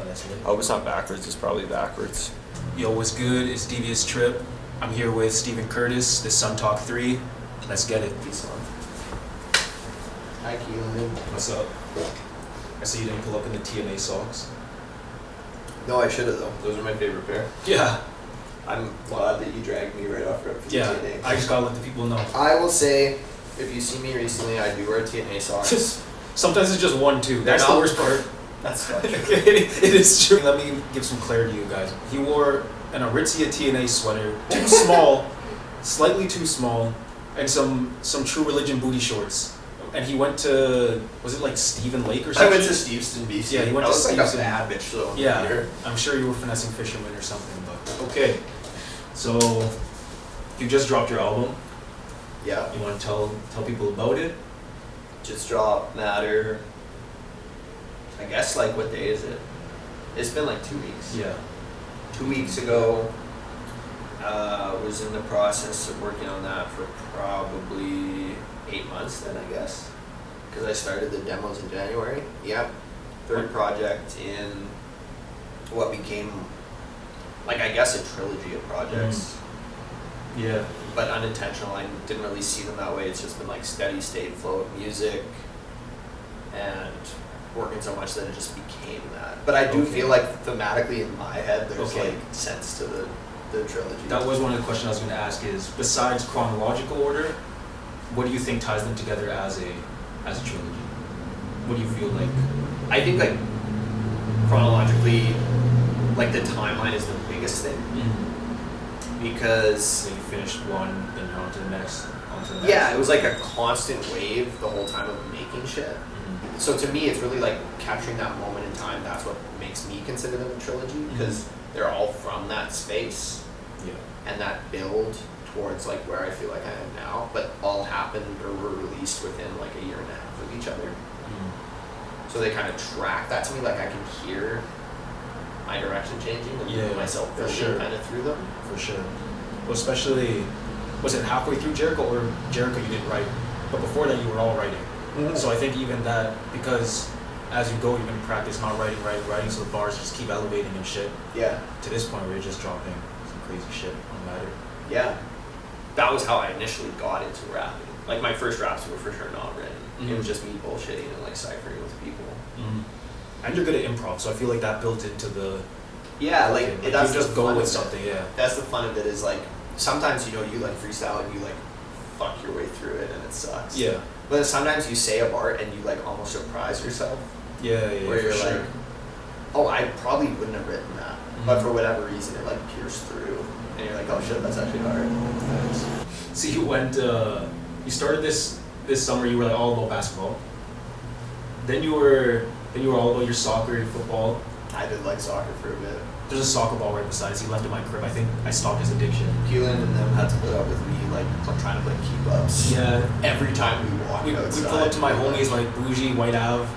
honestly. I hope it's not backwards. It's probably backwards. Yo, what's good? It's Devious Trip. I'm here with Stephen Curtis, this Sun Talk 3. Let's get it. Peace on. Hi, Kiellan. What's up? I see you didn't pull up in the TNA socks. No, I should have though. Those are my favorite pair. Yeah. I'm glad that you dragged me right off rip for Yeah, the TNA. I just gotta let the people know. I will say, if you see me recently, I do wear TNA socks. Sometimes it's just one, too. That's the worst part. That's not true. It is true. Let me give some clarity to you guys. He wore an Aritzia TNA sweater, too small, slightly too small, and some True Religion booty shorts. And he went to, was it like Stephen Lake or something? I went to Steveston, BC. Yeah, he went I to was like a Steveston. bad bitch though. Yeah, I'm sure you were finessing fishermen or something, but okay. So, you just dropped your album. Yeah. You want to tell people about it? Just dropped Matter. I guess like what day is it? It's been like 2 weeks. Yeah. 2 weeks ago, was in the process of working on that for probably 8 months then, I guess. Because I started the demos in January. Yep. Third project in what became, like, I guess a trilogy of projects. Yeah. But unintentional. I didn't really see them that way. It's just been like steady state flow of music and working so much that it just became that. But I do feel like thematically in my head there's like sense to the trilogy. That was one of the questions I was going to ask is, besides chronological order, what do you think ties them together as a trilogy? What do you feel like? I think like chronologically, like the timeline is the biggest thing. Because So you finished one, then you're on to the next, yeah, it was like a constant wave the whole time of making shit. So to me, it's really like capturing that moment in time. That's what makes me consider them a trilogy, because they're all from that space. Yeah. And that build towards like where I feel like I am now, but all happened or were released within like a year and a half of each other. So they kind of track that to me. Like I can hear my direction changing and myself building kind of through them. For sure. Well, especially, was it halfway through Jericho, or Jericho you didn't write, but before that you were all writing. So I think even that, because as you go, you're going to practice not writing, so the bars just keep elevating and shit. Yeah. To this point where you're just dropping some crazy shit on Matter. Yeah. That was how I initially got into rapping. Like my first raps were for sure not written. It was just me bullshitting and like ciphering with people. And you're good at improv, so I feel like that built into the... Yeah, like that's you just the go fun with of it. something, yeah. That's the fun of it, is like sometimes you like freestyle and you like fuck your way through it and it sucks. Yeah. But sometimes you say a bar and you like almost surprise yourself. Yeah, Where you're sure. like, oh, I probably wouldn't have written that, but for whatever reason it like pierced through, and you're like, oh shit, that's actually hard. So you went, you started this summer, you were like all about basketball. Then you were all about your soccer and football. I did like soccer for a bit. There's a soccer ball right beside us. He left it in my crib. I think I stopped his addiction. Kiellan and them had to put up with me like trying to play keep ups. Yeah. Every time we walk outside. We pull up to my homies like Bougie, White Ave.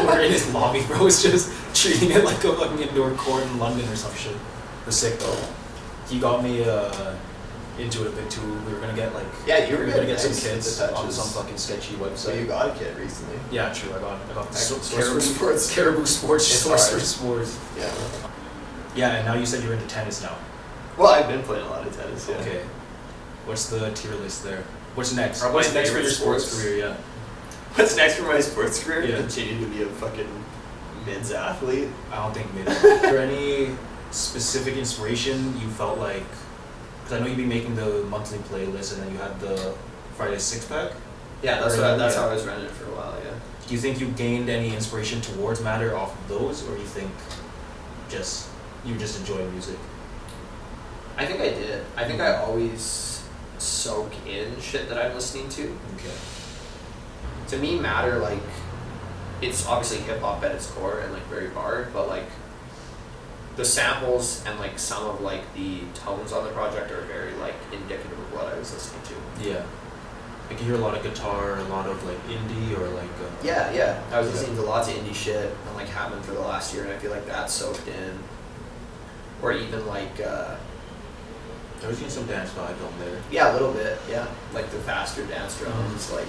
We're in his lobby, bro. It's just treating it like a fucking indoor court in London or some shit. It was sick though. He got me into it a bit too. We were gonna get like you were gonna get some kids on some fucking sketchy website. So you got a kid recently. Yeah, true. I got Sports. Caribou Sports. Source for Sports. Sports. Yeah. Yeah, and now you said you're into tennis now. Well, I've been playing a lot of tennis. Yeah. Okay. What's the tier list there? What's next? Probably What's next for your sports sports career? Yeah. What's next for my sports career? Yeah. Continue to be a fucking mids athlete. I don't think maybe. Is there any specific inspiration you felt like? Because I know you've been making the monthly playlist, and then you had the Friday six pack. Yeah, that's how I was running it for a while. Yeah. Do you think you gained any inspiration towards Matter off of those, or you think you just enjoy music? I think I did. I think I always soak in shit that I'm listening to. Okay. To me, Matter, like, it's obviously hip hop at its core and like very barred, but like the samples and like some of like the tones on the project are very like indicative of what I was listening to. Yeah. Like you hear a lot of guitar, a lot of like indie, or like. Yeah. I was listening to lots of indie shit and like have been for the last year, and I feel like that's soaked in. Or even like. I was getting some dance vibe on there. Yeah, a little bit. Yeah, like the faster dance drums, like.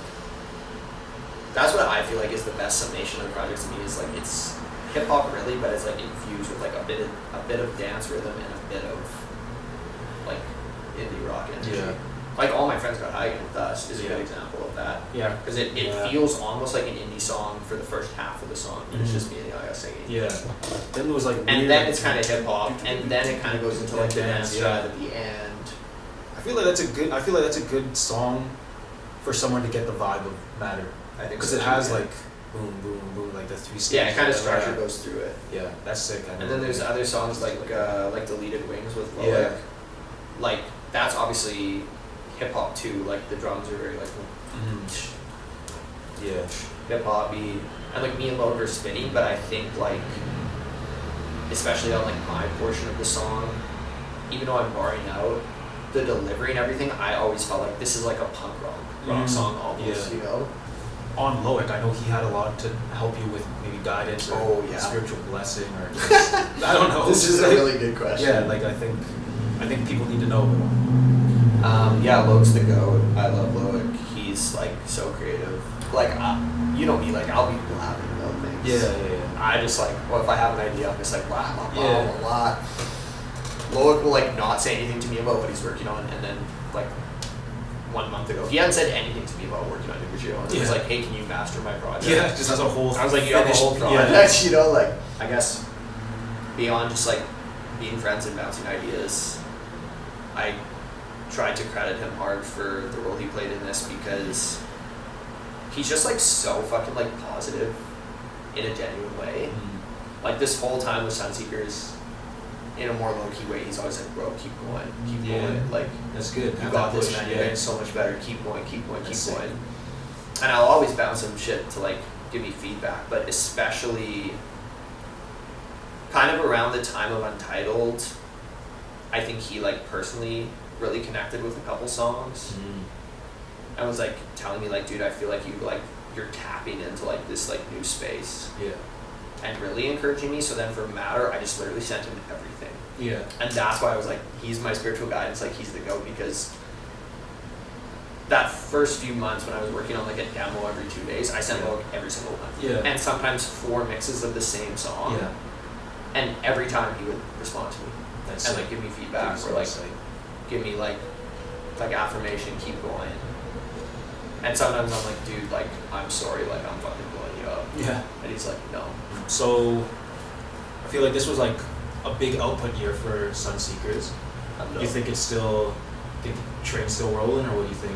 That's what I feel like is the best summation of the project to me. Is like it's hip hop really, but it's like infused with like a bit of dance rhythm and a bit of like indie rock energy. Yeah. Like All My Friends Got High Again with Us is a Yeah. good example of that. Yeah. Because it feels almost like an indie song for the first half of the song, but it's just me and Yaya singing. Yeah. Then there was like weird, And then it's kind of hip hop, and then it kind of goes into like the dance yeah. strat at the end. I feel like that's a good song for someone to get the vibe of Matter. I think Because so it too, has yeah. like boom, boom, boom, like the three stages. Yeah, it kind of Yeah. structure goes through it. Yeah, that's sick. And then there's other songs like Deleted Wings with Loic. Yeah. Like that's obviously hip hop too. Like the drums are very like Yeah. hip hop beat, and like me and Loic are spinning. But I think like, especially on like my portion of the song, even though I'm barring out the delivery and everything, I always felt like this is like a punk rock song almost. Yeah. You know. On Loic, I know he had a lot to help you with maybe guidance or spiritual blessing or just, I don't know. This is a really good question. Yeah, like I think people need to know. Yeah, Loic's the GOAT. I love Loic. He's like so creative. Like, you know me, like I'll be blabbing about things. Yeah. I just like, well, if I have an idea, I'm just like blah blah blah Yeah. blah blah. Loic will like not say anything to me about what he's working on, and then like 1 month ago, he hadn't said anything to me about working on a new video. And he was like, "Hey, can you master my project?" Yeah, just as a whole. I was like, "You have a whole project." Yeah. You know, like I guess beyond just like being friends and bouncing ideas, I tried to credit him hard for the role he played in this because he's just like so fucking like positive in a genuine way. Like this whole time with Sunseekers, in a more low-key way, he's always like, "Bro, keep going, keep going, like that's good. You got this, man. You're getting so much better. Keep going, keep going, keep going." And I'll always bounce him shit to like give me feedback, but especially kind of around the time of Untitled, I think he like personally really connected with a couple songs. And was like telling me like, "Dude, I feel like you're tapping into like this like new space." Yeah. And really encouraging me. So then for Matter, I just literally sent him everything. Yeah. And that's why I was like, he's my spiritual guidance, like he's the GOAT, because that first few months when I was working on like a demo every 2 days, I sent Loic every single month. Yeah. And sometimes 4 mixes of the same song. Yeah. And every time he would respond to me. That's and sick. like give me feedback or like give me like affirmation, keep going. And sometimes I'm like, "Dude, like I'm sorry, like I'm fucking blowing you up." Yeah. And he's like, "No." So I feel like this was like a big output year for Sunseekers. Do you think it's still, think the train's still rolling, or what do you think?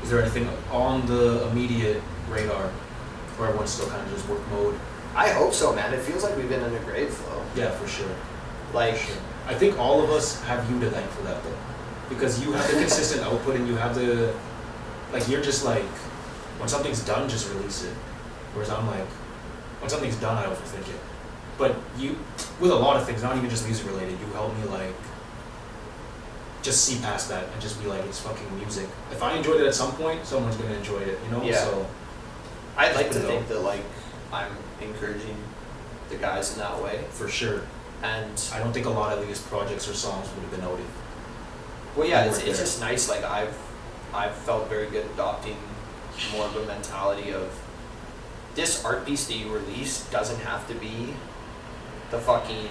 Is there anything on the immediate radar, or everyone's still kind of just work mode? I hope so, man. It feels like we've been in a great flow. Yeah, for sure. Like, I think all of us have you to thank for that though, because you have the consistent output and you have the, like you're just like, when something's done, just release it. Whereas I'm like, when something's done, I overthink it. But you, with a lot of things, not even just music related, you help me like just see past that and just be like, it's fucking music. If I enjoyed it at some point, someone's gonna enjoy it, you know? Yeah. So I'd like to think that like I'm encouraging the guys in that way. for sure. And I don't think a lot of these projects or songs would have been noted. well, yeah, Work it's there. just nice. Like I've felt very good adopting more of a mentality of this art piece that you release doesn't have to be the fucking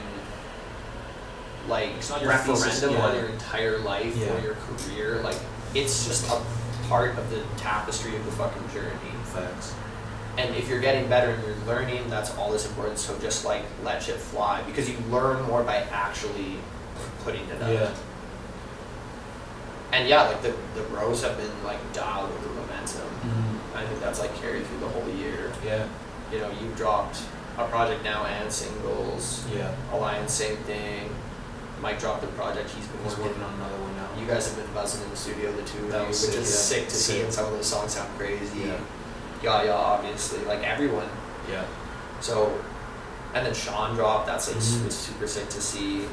like It's not your thesis, referendum yeah. on your entire life Yeah. or your career. Like it's just a part of the tapestry of the fucking journey. Facts. And if you're getting better and you're learning, that's all that's important. So just like let shit fly, because you learn more by actually putting it out. Yeah. And yeah, like the bros have been like dialed with the momentum. Mm-hmm. I think that's like carried through the whole year. Yeah. You know, you've dropped a project now and singles. Yeah. Alliance, same thing. Mike dropped a project. He's been He's working. working on another one now. You guys have been buzzing in the studio, the two of That you, was which sick, is yeah. sick to see. Sick. And some of those songs sound crazy. Yeah. Yaya, obviously, like everyone. Yeah. So, and then Sean dropped. That's like Mhm. was super sick to see.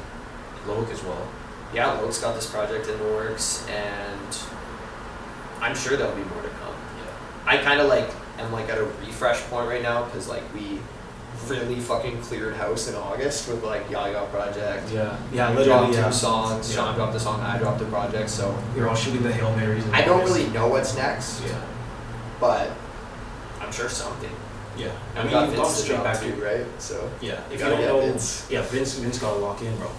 Loic as well. Yeah, Loic's got this project in the works, and I'm sure there'll be more to come. Yeah. I kind of like am like at a refresh point right now because like we really fucking cleared house in August with like Yaya project. Yeah. Yeah. We Literally. dropped Yeah. 2 songs. Yeah. Sean dropped a song. I dropped a project. So You're all shooting the Hail Marys. in I don't August. really know what's next, Yeah. but I'm sure something. Yeah. And we I got mean, you've gone Vince the straight job back too, to right? So yeah. If you gotta don't get know, Vince. yeah, Vince gotta lock in, bro.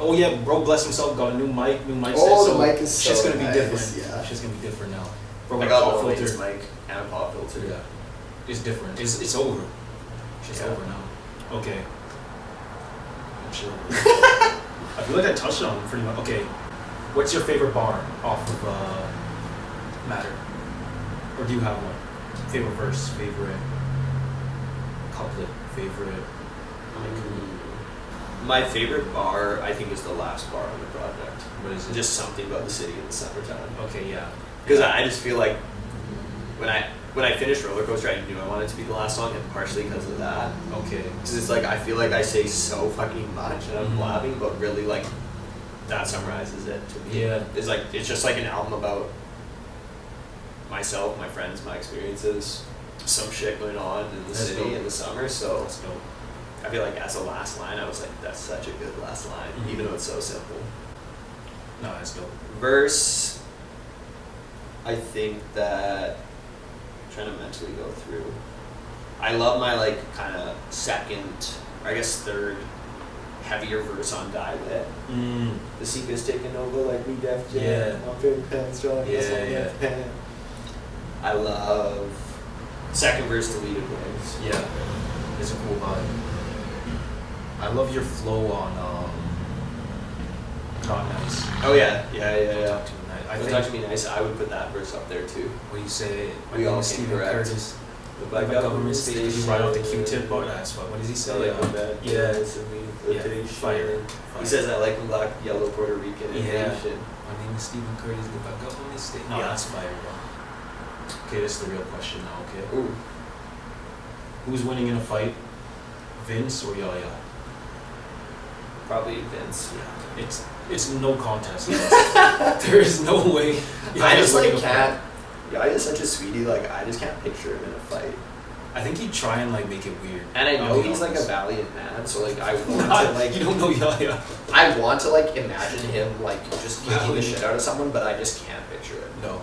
Oh yeah, bro, bless himself, got a new mic set. Oh, so the mic is it's just so gonna be nice, different. yeah. It's just gonna be different now. Bro, I my got a pop little filter. mic and a pop filter. Yeah, it's different. It's over. It's just Yeah. over now. Okay. I'm chill. I feel like I touched on it pretty much. Okay, what's your favorite bar off of Matter? Or do you have one? Favorite verse, favorite couplet, favorite. My favorite bar, I think, is the last bar on the project. What is it? Just something about the city in the summertime. Okay, yeah. Because I just feel like when I finished Roller Coaster, I knew I wanted it to be the last song, and partially because of that. Okay. Because it's like I feel like I say so fucking much, and I'm Mhm. blabbing, but really like that summarizes it to me. Yeah. It's just like an album about myself, my friends, my experiences, some shit going on in the That's city dope. in the summer. So Let's go. I feel like as a last line, I was like, that's such a good last line, Mhm. even though it's so simple. No, that's dope. Verse, I think that I'm trying to mentally go through. I love my like kind of second, or I guess third, heavier verse on Die Lit. The Seeker's taking over like we Def Jam. Yeah. My favorite pants, John. Yeah. I love second verse Deleted Wings. Yeah. It's a cool vibe. I love your flow on Not Nice. Oh yeah. Talk to me nice. I Don't think Talk to Me Nice. I would put that verse up there too. when you say We all came Stephen correct. Curtis. By By government state, did you write off the Q-tip? Oh, that's what did he say? Yeah. Fire. He says I like them black, yellow, Puerto Rican, and Yeah. Asian. My name is Stephen Curtis, by government state. No, Yeah. that's fire, bro. Okay, this is the real question now, okay? Ooh. Who's winning in a fight? Vince or Yaya? Probably Vince. Yeah. It's no contest. There is no way. I just like winning a fight. can't. Yeah, I just such a sweetie. Like I just can't picture him in a fight. I think he'd try and like make it weird. And I I'll know be he's like a honest. valiant man, so like I want to like You don't know Yaya. I want to like imagine him like just kicking the Valiant. shit out of someone, but I just can't picture it. No.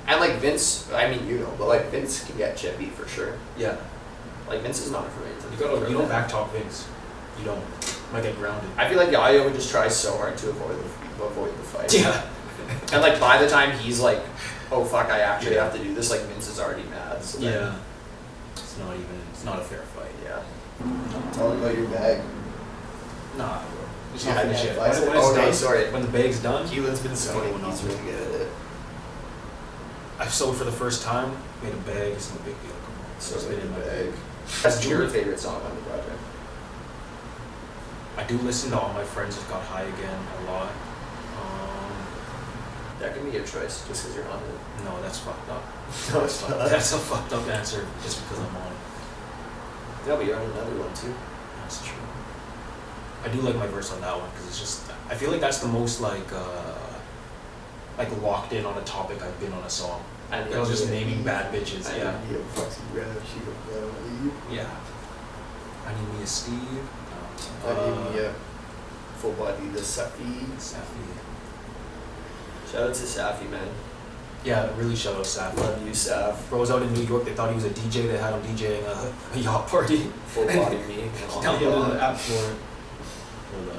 And like Vince, I mean you know, but like Vince can get chippy for sure. Yeah. Like Vince is not afraid to. You don't backtalk Vince. You don't. Might get grounded. I feel like Yaya would just try so hard to avoid the fight. Yeah. And like by the time he's like, oh fuck, I actually Yeah. have to do this, like Vince is already mad. So then- Yeah. It's not a fair fight. Yeah. Tell him about your bag. Nah, bro. It's Yeah, not finished yeah, yet. flies When it. it's Oh, no, done, sorry. when the bag's done, Kiellan's been sewing. going on. He's really good at it. I've sewed for the first time, made a bag, it's no big deal. Come on. So It's been in my bag. bag. That's your Jewelry. favorite song on the project. I do listen to All My Friends Just Got High Again a lot. That can be your choice, just because you're on it. No, that's fucked up. No, it's not. That's a fucked up answer just because I'm on it. Yeah, but you're on another one too. That's true. I do like my verse on that one because it's just, I feel like that's the most like locked in on a topic I've been on a song. And I was just naming bad bitches, yeah. You foxy red, she go leave. Yeah. I need me a Steve. I need me a full body the Safi. Safi. Shout out to Safi, man. Yeah, really shout out Safi. Love you, Saf. Bro was out in New York, they thought he was a DJ, they had him DJing a yacht party. Full body me. He and all downloaded the that. app for it. Hold on.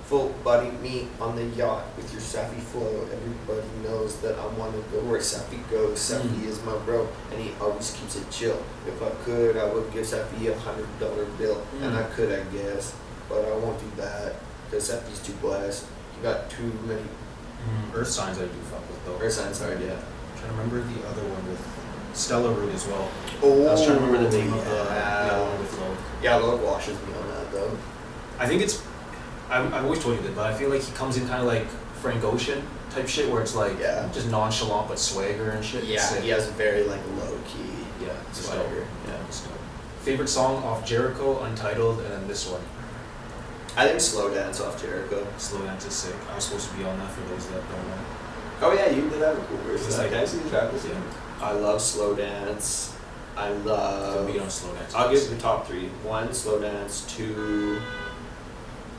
Full body me on the yacht with your Safi flow. Everybody knows that I want to go where Safi goes. Safi is my bro, and he always keeps it chill. If I could, I would give Safi $100 bill, and I could, I guess, but I won't do that because Safi's too blessed. He got too many. Earth Signs I do fuck with though. Earth Signs hard, yeah. I'm trying to remember the other one with Stella Root as well. Oh, I was trying to remember the name of the other one with Low. Yeah, Lord washes me on that though. I think it's, I've always told you that, but I feel like he comes in kind of like Frank Ocean type shit where it's like Yeah. just nonchalant but swagger and shit. It's Yeah, sick. he has a very like low key. Yeah, it's Swagger, swagger. yeah. It's dope. Favorite song off Jericho, Untitled, and then this one. I think Slow Dance off Jericho. Slow Dance is sick. I was supposed to be on that for those that don't know. Oh yeah, you did have a cool verse. It's Like, like- can I see the track listing? Yeah. I love Slow Dance. I The love. beat on Slow Dance. I'll give the top three. 1, Slow Dance. 2,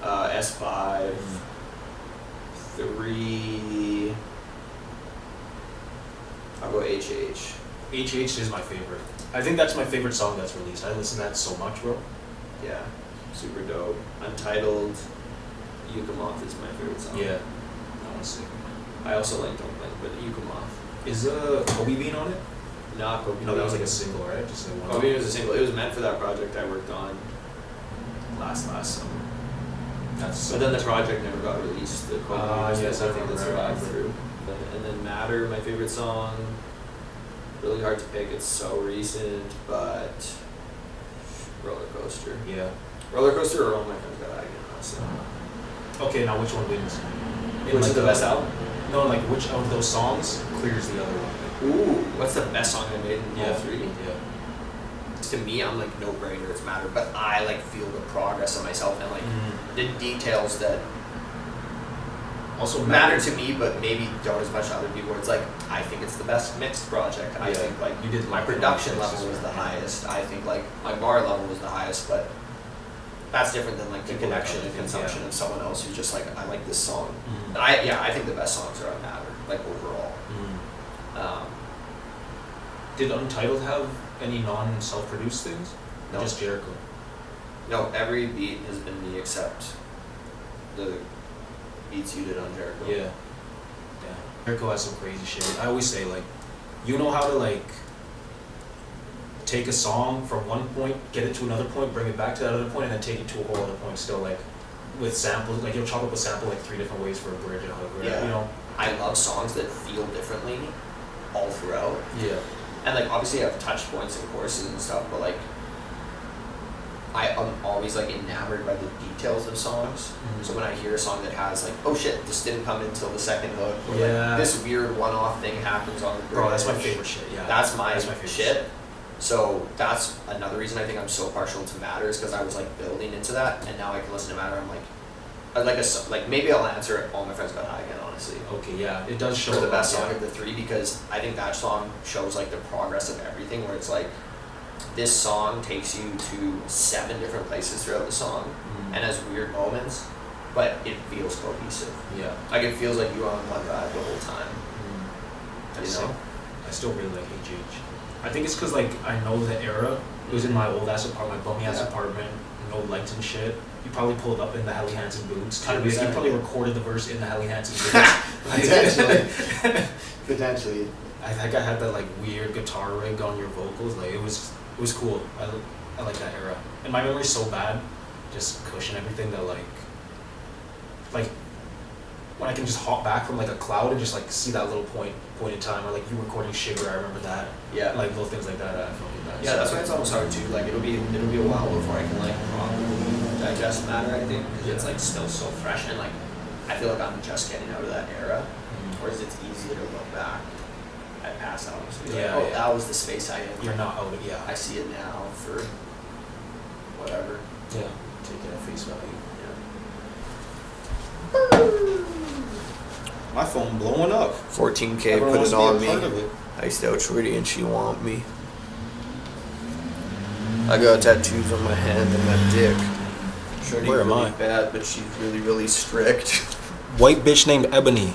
S5. 3, I'll go HH. HH is my favorite. I think that's my favorite song that's released. I listen to that so much, bro. Yeah, super dope. Untitled, Yukamoth is my favorite song. Yeah. Honestly. I also like Don't Blink, but Yukamoth. Is Kobe Bean on it? Not Kobe. No, that was like a single, right? Just like one. Kobe Bean was a single. It was meant for that project I worked on last summer. That's But then the project never got released. The Kobe Bean was yes, the I thing that remember. survived through. And then Matter, my favorite song. Really hard to pick. It's so recent, but Roller Coaster. Yeah. Roller Coaster or All My Friends Got High Again, honestly. Okay, now which one wins? Which is the best album? No, like which of those songs clears the other one? Ooh, what's the best song I made in all three? Yeah. To me, I'm like, no brainer, it's Matter, but I like feel the progress of myself and like the details that Also matter to me, but maybe don't as much to other people. It's like, I think it's the best mixed project. I think like you did my like it production on level mixes, was the right? highest. I think like my bar level was the highest, but that's different than like the People like connection other and things, consumption of someone else who's just like, I like this song. Mhm. And I think the best songs are on Matter, like overall. Did Untitled have any non-self-produced things? Or No. just Jericho? No, every beat has been me except the beats you did on Jericho. Yeah. Yeah. Jericho has some crazy shit. I always say like, you know how to like take a song from one point, get it to another point, bring it back to that other point, and then take it to a whole other point still, like with samples, like you'll chop up a sample like 3 different ways for a bridge and hook, right? Yeah. You know? I love songs that feel differently all throughout. Yeah. And like obviously I have touch points and courses and stuff, but like I'm always like enamored by the details of songs. Mhm. So when I hear a song that has like, oh shit, this didn't come until the second hook, or Yeah. like this weird one-off thing happens on the bridge. Bro, that's my favorite shit, yeah. That's my favorite shit. So that's another reason I think I'm so partial to Matter, is because I was like building into that, and now I can listen to Matter. I'm like, I like maybe I'll answer it. All My Friends Got High Again, honestly. Okay, yeah, it does show For the a best lot, song of the three, because I think that song shows like the progress of everything, where it's like this song takes you to 7 different places throughout the song Mhm. and has weird moments, but it feels cohesive. Yeah. Like it feels like you're on one ride the whole time. Mm. You know? I still really like HH. I think it's because like I know the era. It was in my old ass apartment, my bummy ass Yeah. apartment, no lights and shit. You probably pulled up in the Helly Hansen boots. Kind of, you probably recorded the verse in the Helly Hansen boots. Potentially. Potentially. I think I had that like weird guitar rig on your vocals. Like it was cool. I like that era. And my memory's so bad, just cushion everything, that like when I can just hop back from like a cloud and just like see that little point in time, or like you recording Shiver, I remember that. Yeah. Like little things like that. I felt like that. Yeah, that's why it's almost hard too. Like it'll be a while before I can like properly digest Matter, I think, because it's like still so fresh, and like I feel like I'm just getting out of that era. Whereas it's easier to look back at past albums. And be like, Yeah, oh, yeah. that was the space I am. You're not out of I see it now for whatever. Yeah. Take it at face value. My phone blowing up. 14K, Everyone put wants it to be a on me. part of it. Iced out shorty and she want me. I got tattoos on my hand and my dick. Shorty Where am really I? bad, but she's really, really strict. White bitch named Ebony.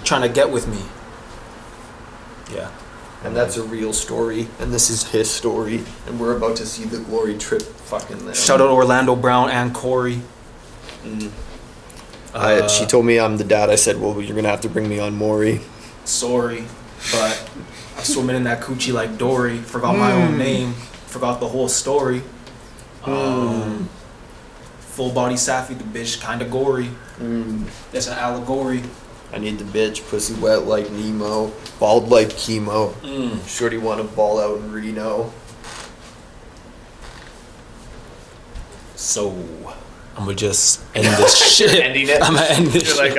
Trying to get with me. Yeah. And that's a real story, and this is his story, and we're about to see the glory trip fucking them. Shout out Orlando Brown and Corey. She told me I'm the dad. I said, well, you're gonna have to bring me on Maury. Sorry, but I'm swimming in that coochie like Dory. Forgot my own name. Forgot the whole story. Full body Safi, the bitch kinda gory. That's an allegory. I need the bitch, pussy wet like Nemo, bald like chemo. Shorty wanna ball out in Reno. So, I'm gonna just end this shit. Ending it? I'm gonna end this You're shit. like,